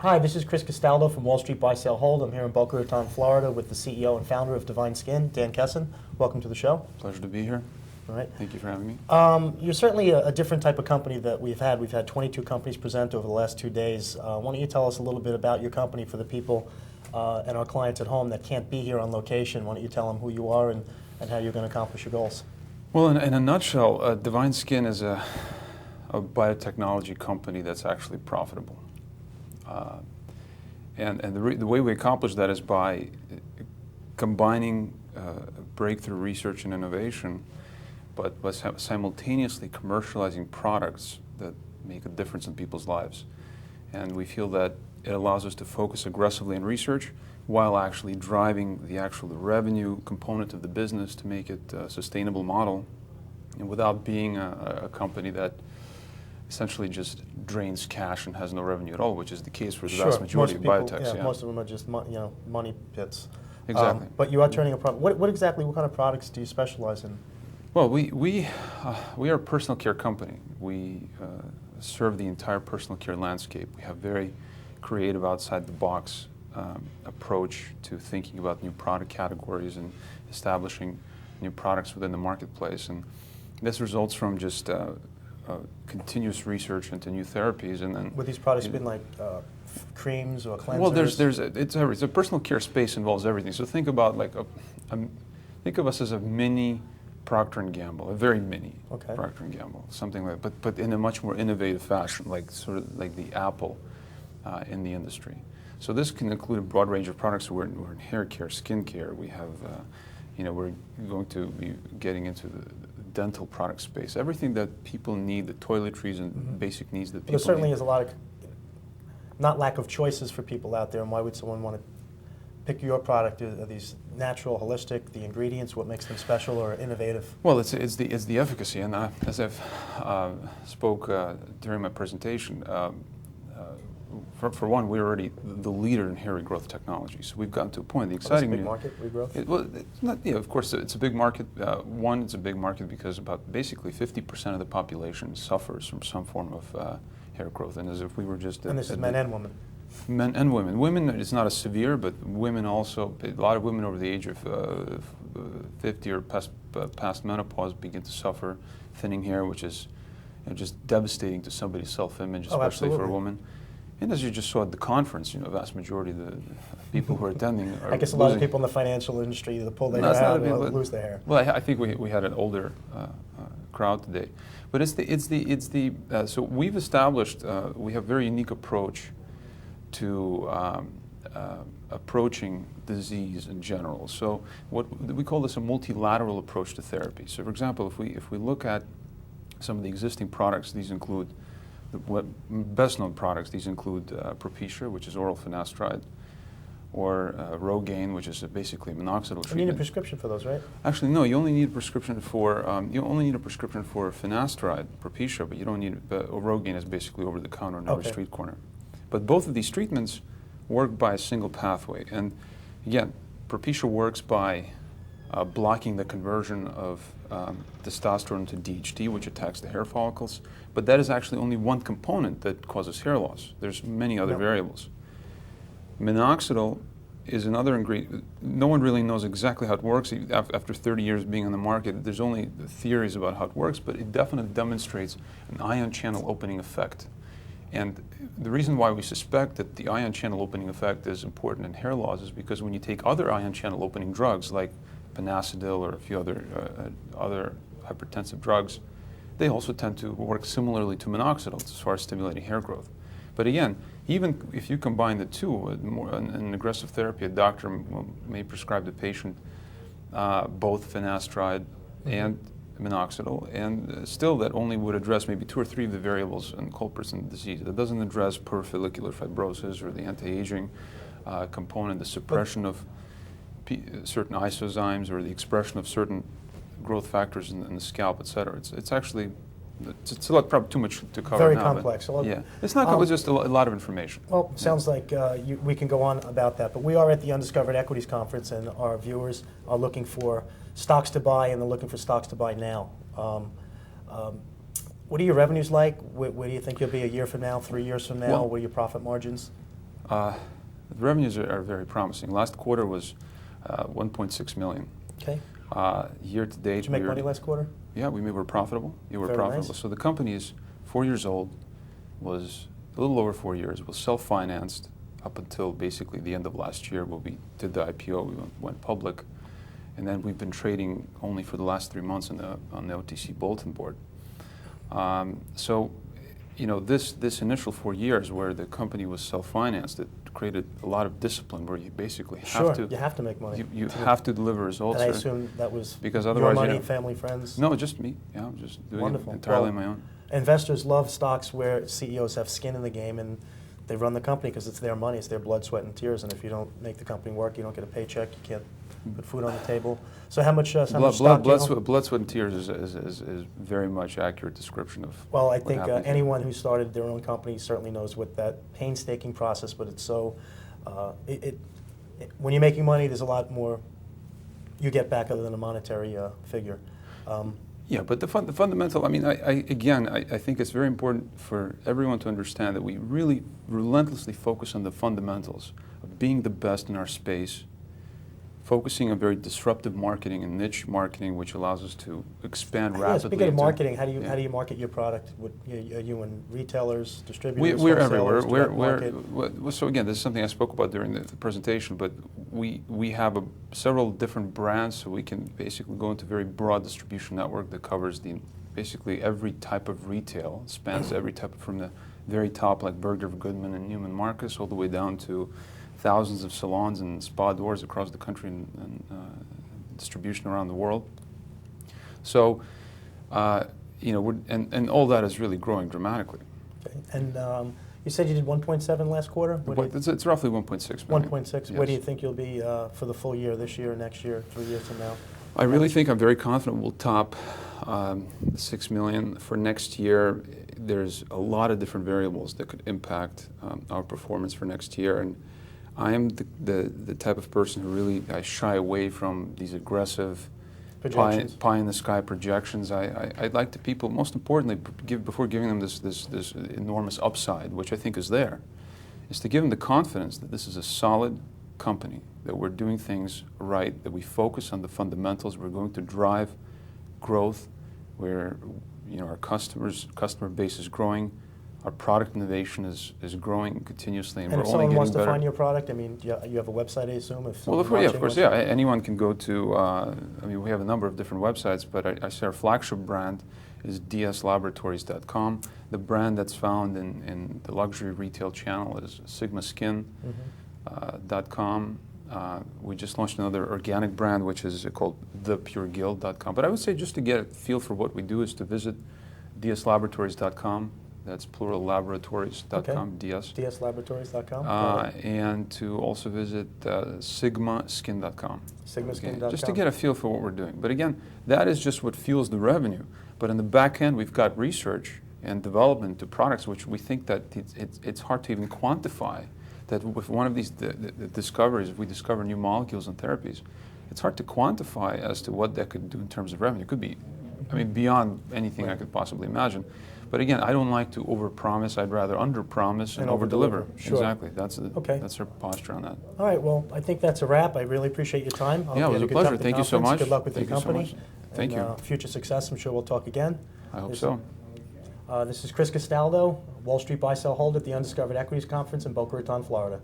Hi, this is Chris Castaldo from Wall Street Buy, Sell, Hold. I'm here in Boca Raton, Florida with the CEO and founder of Divine Skin, Dan Khesin. Welcome to the show. Pleasure to be here. All right. Thank you for having me. You're certainly a different type of company that we've had. We've had 22 companies present over the last 2 days. Why don't you tell us a little bit about your company for the people and our clients at home that can't be here on location? Why don't you tell them who you are and how you're going to accomplish your goals? Well, in a nutshell, Divine Skin is a biotechnology company that's actually profitable. And the way we accomplish that is by combining breakthrough research and innovation, but simultaneously commercializing products that make a difference in people's lives. And we feel that it allows us to focus aggressively on research while actually driving the actual revenue component of the business to make it a sustainable model, and without being a company that essentially just drains cash and has no revenue at all, which is the case for the vast majority of biotechs. Yeah, most of them are just money pits. Exactly. But you are turning a product. What kind of products do you specialize in? Well, we are a personal care company. We serve the entire personal care landscape. We have very creative, outside-the-box approach to thinking about new product categories and establishing new products within the marketplace. And this results from just continuous research into new therapies, and then. Would these products been like creams or cleansers? Well, it's everything. The personal care space involves everything. So think about think of us as a mini Procter & Gamble, a very mini Procter & Gamble, something like that, but in a much more innovative fashion, like sort of like the Apple in the industry. So this can include a broad range of products. We're in hair care, skin care. We have, we're going to be getting into the dental product space. Everything that people need, the toiletries and basic needs that people need. There certainly is a lot of, not lack of choices for people out there, and why would someone want to pick your product? Are these natural, holistic, the ingredients, what makes them special or innovative? Well, it's the efficacy, and as I've spoke during my presentation, for one, we're already the leader in hair regrowth technology. So we've gotten to a point. The exciting it's a big market, regrowth? Well, it's not. Yeah, of course, it's a big market. One, it's a big market because about basically 50% of the population suffers from some form of hair growth, and as if we were just. And this is men and women. Men and women. Women, it's not as severe, but women also. A lot of women over the age of 50 or past menopause begin to suffer thinning hair, which is just devastating to somebody's self-image, especially for a woman. And as you just saw at the conference, the vast majority of the people who are attending are I guess a lot of people in the financial industry that pull their hair out will lose their hair. Well, I think we had an older crowd today, but so we've established we have a very unique approach to approaching disease in general. So we call this a multilateral approach to therapy. So, for example, if we look at some of the existing products, these include. The best-known products, these include Propecia, which is oral finasteride, or Rogaine, which is basically a minoxidil treatment. You need a prescription for those, right? Actually, no. You only need a prescription for finasteride, Propecia, but you don't need. Rogaine is basically over the counter on every street corner. But both of these treatments work by a single pathway, and again, Propecia works by blocking the conversion of testosterone to DHT, which attacks the hair follicles. But that is actually only one component that causes hair loss. There's many other variables. Minoxidil is another ingredient. No one really knows exactly how it works. After 30 years being on the market, there's only theories about how it works, but it definitely demonstrates an ion channel opening effect. And the reason why we suspect that the ion channel opening effect is important in hair loss is because when you take other ion channel opening drugs like panacetil or a few other hypertensive drugs, they also tend to work similarly to minoxidil as far as stimulating hair growth. But again, even if you combine the two, an aggressive therapy, a doctor may prescribe the patient both finasteride and minoxidil, and still that only would address maybe 2 or 3 of the variables and culprits in the disease. That doesn't address perifollicular fibrosis or the anti-aging component, the suppression of certain isozymes or the expression of certain growth factors in the scalp, etc. It's actually, it's a lot, probably too much to cover. Very now, complex. Yeah, it's not just a lot of information. Well, sounds like we can go on about that, but we are at the Undiscovered Equities Conference, and our viewers are looking for stocks to buy, and they're looking for stocks to buy now. What are your revenues like? Where do you think you'll be a year from now, 3 years from now? Well, what are your profit margins? The revenues are very promising. Last quarter was 1.6 million. Okay. Year to date, Did you make money last quarter? Yeah, we were profitable. You were Very profitable. nice. So the company is 4 years old, was a little over 4 years, was self-financed up until basically the end of last year when we did the IPO. We went public, and then we've been trading only for the last 3 months on the OTC bulletin board. So, you know, this initial 4 years where the company was self-financed, it created a lot of discipline where you basically have to. You have to make money. You have to deliver results. And I assume that was because your otherwise, money, you know, family, friends? No, just me. Yeah, I'm just doing Wonderful. it entirely Well, on my own. Investors love stocks where CEOs have skin in the game and they run the company because it's their money, it's their blood, sweat, and tears. And if you don't make the company work, you don't get a paycheck, you can't put food on the table. So how much stock do you own? Blood, sweat, and tears is very much accurate description of. Well, I think happens. anyone who started their own company certainly knows what that painstaking process, but it's so, when you're making money, there's a lot more you get back other than a monetary figure. Yeah, but the fundamental, I mean, I think it's very important for everyone to understand that we really relentlessly focus on the fundamentals of being the best in our space, focusing on very disruptive marketing and niche marketing, which allows us to expand rapidly. Speaking of marketing, how do you market your product? Are you in retailers, distributors, we're everywhere. We're so again, this is something I spoke about during the presentation, but we have several different brands, so we can basically go into a very broad distribution network that covers basically every type of retail, spans every type from the very top, like Bergdorf Goodman and Neiman Marcus, all the way down to thousands of salons and spa doors across the country and distribution around the world. So, you know, and all that is really growing dramatically. Okay. And you said you did 1.7 last quarter? It's roughly 1.6 million. 1.6. Yes. Where do you think you'll be for the full year, this year, next year, 3 years from now? I really think I'm very confident we'll top 6 million for next year. There's a lot of different variables that could impact our performance for next year, and I am the type of person who really I shy away from these aggressive pie in the sky projections. I'd like to people, most importantly, before giving them this enormous upside, which I think is there, is to give them the confidence that this is a solid company, that we're doing things right, that we focus on the fundamentals, we're going to drive growth, where, you know, our customer base is growing. Our product innovation is growing continuously, and we're only getting better. And if someone wants to find your product, I mean, you have a website, I assume? Well, of course, yeah. Anyone can go to, I mean, we have a number of different websites, but I say our flagship brand is dslaboratories.com. The brand that's found in the luxury retail channel is sigmaskin.com. We just launched another organic brand, which is called thepureguild.com. But I would say, just to get a feel for what we do, is to visit dslaboratories.com. That's plural, laboratories.com, okay. DS. dslaboratories.com. And to also visit sigmaskin.com. Sigmaskin.com. Okay, just to get a feel for what we're doing. But again, that is just what fuels the revenue. But in the back end, we've got research and development to products, which we think that it's hard to even quantify. That with one of these the discoveries, if we discover new molecules and therapies, it's hard to quantify as to what that could do in terms of revenue. It could be, I mean, beyond anything I could possibly imagine. But again, I don't like to overpromise. I'd rather underpromise and overdeliver. Sure. Exactly. That's our posture on that. All right. Well, I think that's a wrap. I really appreciate your time. Yeah, it was a pleasure. Thank you so much. Good luck with your company. So Thank you. Future success. I'm sure we'll talk again. I hope so. This is Chris Castaldo, Wall Street buy-sell holder at the Undiscovered Equities Conference in Boca Raton, Florida.